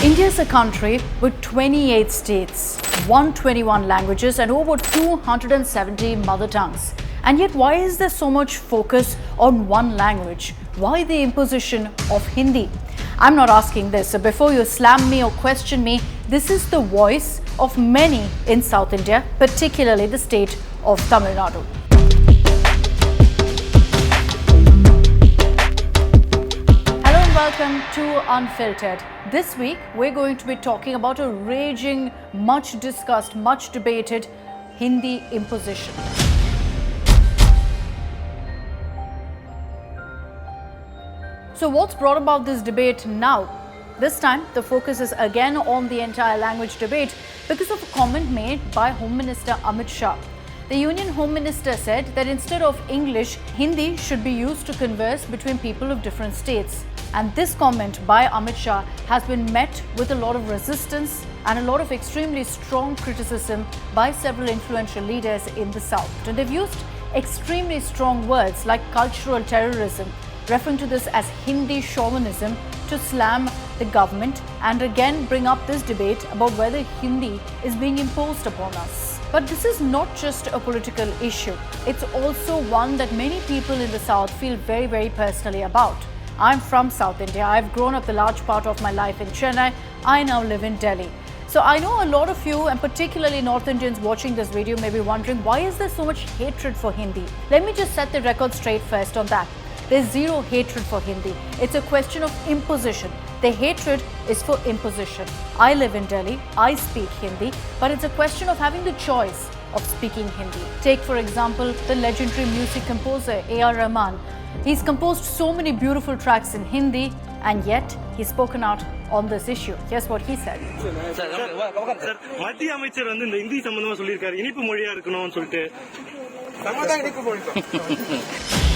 India is a country with 28 states, 121 languages and over 270 mother tongues. And yet why is there so much focus on one language? Why the imposition of Hindi? I'm not asking this, so before you slam me or question me, this is the voice of many in South India, particularly the state of Tamil Nadu. Hello and welcome to Unfiltered. This week, we're going to be talking about a raging, much discussed, much debated Hindi imposition. So what's brought about this debate now? This time, the focus is again on the entire language debate because of a comment made by Home Minister Amit Shah. The Union Home Minister said that instead of English, Hindi should be used to converse between people of different states. And this comment by Amit Shah has been met with a lot of resistance and a lot of extremely strong criticism by several influential leaders in the South. And they've used extremely strong words like cultural terrorism, referring to this as Hindi chauvinism, to slam the government and again bring up this debate about whether Hindi is being imposed upon us. But this is not just a political issue. It's also one that many people in the South feel very, very personally about. I'm from South India. I've grown up the large part of my life in Chennai. I now live in Delhi. So I know a lot of you, and particularly North Indians watching this video, may be wondering, why is there so much hatred for Hindi? Let me just set the record straight first on that. There's zero hatred for Hindi. It's a question of imposition. The hatred is for imposition. I live in Delhi. I speak Hindi. But it's a question of having the choice of speaking Hindi. Take, for example, the legendary music composer A.R. Rahman. He's composed so many beautiful tracks in Hindi, and yet he's spoken out on this issue. Here's what he said. மத்திய அமைச்சர் இந்த இந்தி சம்பந்தமா சொல்லிருக்காரு இனிப்பு மொழியா இருக்கணும்னு சொல்லிட்டு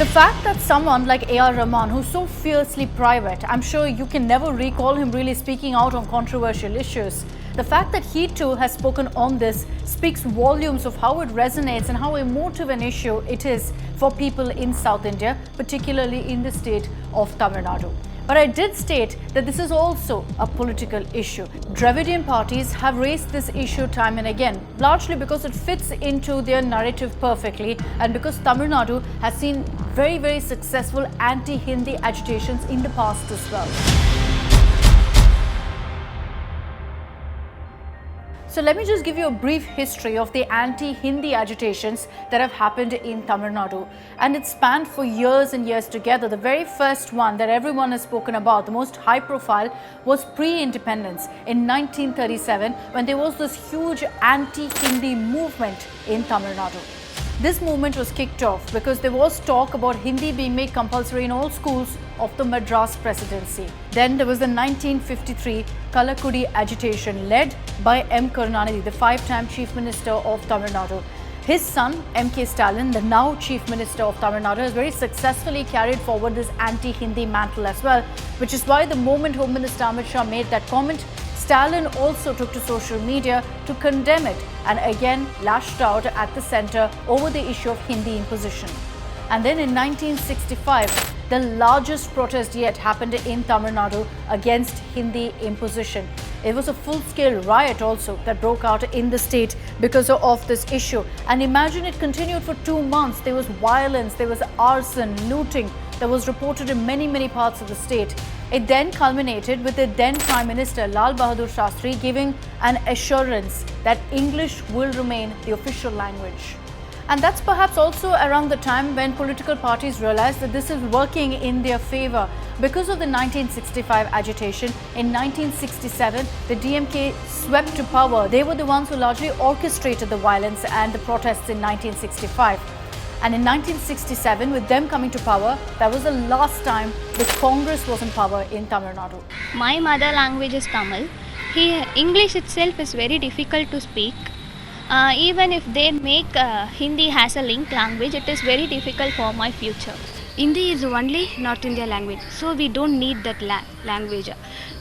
The fact that someone like A.R. Rahman, who's so fiercely private, I'm sure you can never recall him really speaking out on controversial issues. The fact that he too has spoken on this speaks volumes of how it resonates and how emotive an issue it is for people in South India, particularly in the state of Tamil Nadu. But I did state that this is also a political issue. Dravidian parties have raised this issue time and again, largely because it fits into their narrative perfectly and because Tamil Nadu has seen very, very successful anti-Hindi agitations in the past as well. So let me just give you a brief history of the anti-Hindi agitations that have happened in Tamil Nadu. And it spanned for years and years together. The very first one that everyone has spoken about, the most high profile, was pre-independence in 1937, when there was this huge anti-Hindi movement in Tamil Nadu. This movement was kicked off because there was talk about Hindi being made compulsory in all schools of the Madras Presidency. Then there was the 1953 Kalakudi agitation led by M. Karunanidhi, the five-time Chief Minister of Tamil Nadu. His son, M.K. Stalin, the now Chief Minister of Tamil Nadu, has very successfully carried forward this anti-Hindi mantle as well, which is why the moment Home Minister Amit Shah made that comment, Stalin also took to social media to condemn it and again lashed out at the centre over the issue of Hindi imposition. And then in 1965, the largest protest yet happened in Tamil Nadu against Hindi imposition. It was a full-scale riot also that broke out in the state because of this issue. And imagine it continued for 2 months. There was violence, there was arson, looting that was reported in many, many parts of the state. It then culminated with the then Prime Minister Lal Bahadur Shastri giving an assurance that English will remain the official language. And that's perhaps also around the time when political parties realized that this is working in their favor. Because of the 1965 agitation, in 1967, the DMK swept to power. They were the ones who largely orchestrated the violence and the protests in 1965. And in 1967, with them coming to power, that was the last time the Congress was in power in Tamil Nadu. My mother language is Tamil. English itself is very difficult to speak. Even if they make Hindi as a linked language, it is very difficult for my future. Hindi is only North India language, so we don't need that language.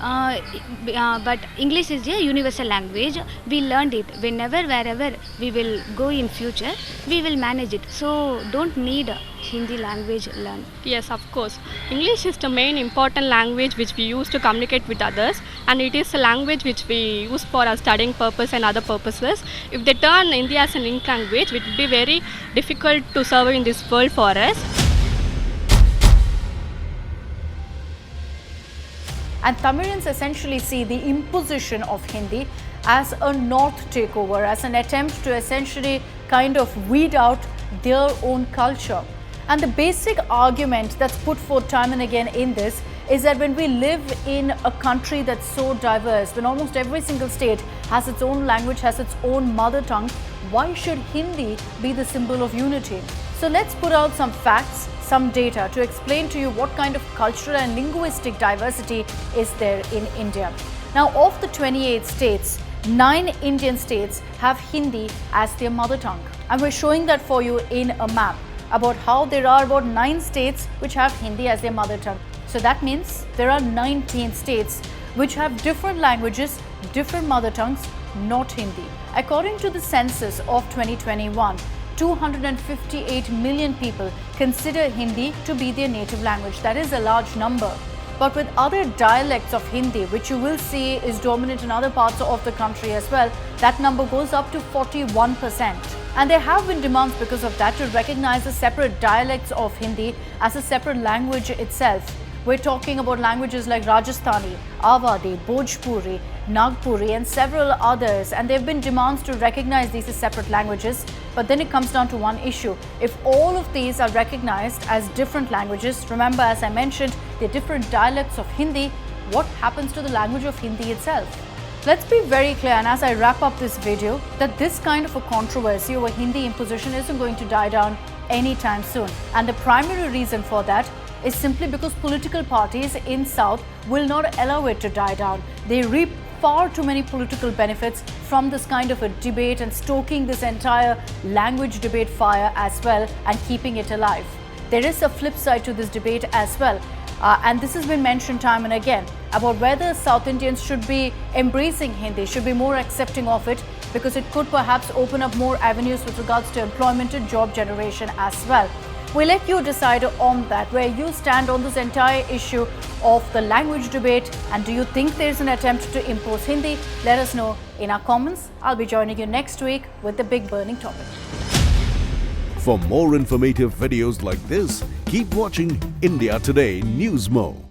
But English is a universal language. We learned it. Whenever, wherever we will go in future, we will manage it. So don't need Hindi language learn. Yes, of course. English is the main important language which we use to communicate with others, and it is a language which we use for our studying purpose and other purposes. If they turn Hindi as an English language, it will be very difficult to survive in this world for us. And Tamilians essentially see the imposition of Hindi as a North takeover, as an attempt to essentially kind of weed out their own culture. And the basic argument that's put forth time and again in this is that when we live in a country that's so diverse, when almost every single state has its own language, has its own mother tongue, why should Hindi be the symbol of unity? So let's put out some facts, some data to explain to you what kind of cultural and linguistic diversity is there in India. Now, of the 28 states, 9 Indian states have Hindi as their mother tongue. And we're showing that for you in a map about how there are about 9 states which have Hindi as their mother tongue. So that means there are 19 states which have different languages, different mother tongues, not Hindi. According to the census of 2021, 258 million people consider Hindi to be their native language. That is a large number. But with other dialects of Hindi, which you will see is dominant in other parts of the country as well, that number goes up to 41%. And there have been demands because of that to recognize the separate dialects of Hindi as a separate language itself. We're talking about languages like Rajasthani, Awadhi, Bhojpuri, Nagpuri and several others, and there have been demands to recognize these as separate languages. But then it comes down to one issue. If all of these are recognized as different languages, remember as I mentioned, they're different dialects of Hindi, what happens to the language of Hindi itself? Let's be very clear, and as I wrap up this video, that this kind of a controversy over Hindi imposition isn't going to die down anytime soon. And the primary reason for that is simply because political parties in South will not allow it to die down. They reap far too many political benefits from this kind of a debate and stoking this entire language debate fire as well and keeping it alive. There is a flip side to this debate as well. And this has been mentioned time and again about whether South Indians should be embracing Hindi, should be more accepting of it, because it could perhaps open up more avenues with regards to employment and job generation as well. We'll let you decide on that, where you stand on this entire issue of the language debate, and do you think there's an attempt to impose Hindi? Let us know in our comments. I'll be joining you next week with the big burning topic. For more informative videos like this, keep watching India Today News Mo.